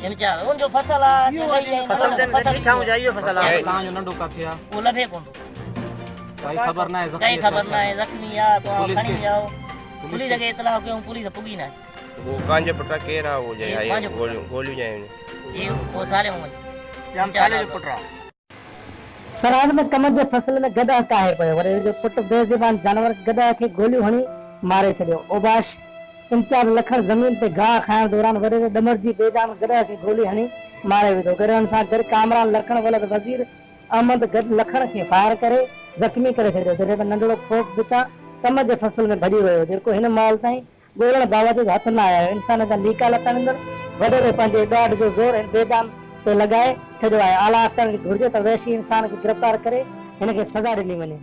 इनजा उन जो फसल आ फसल खाऊ जाइयो फसल आ कहां जो नंडो का थिया वो लठे कोन काई खबर ना है कई खबर ना है जख्मी आ तो खणी जाओ पुलिस जगह इतला के पुलिस पुगी ना वो कांजे पटा केरा हो जाए गोली जाए ये वो साले हो हम साले जो पुटरा सराद में कमर जे फसल में गधा काहे पयो वरे जो पुट बेज़बान जानवर गधा के गोली हणी मारे छडियो ओबाश इम्तियाज लखन जमीन ते घाह खाइण दौरान वरे डमर जी बेजान गधा के गोली हणी मारे विधो गरन सा घर कामरान लखन वलद वजीर अहमद गद लखन के फायर करे जख्मी करे छडियो जरे त नंढड़ो खोप विचा कम जे फसल में भजी वयो जेको हिन माल ताई गोलण बावजूद हथ न आयो इंसान जा लीका लतन अंदर वडे पंजे डाड जो जोर बेजान ते लगाए छडियो आहे आला अख्तर घुर्जे त वैशी इंसान के गिरफ्तार करे हिन के सजा ॾिनी वञे।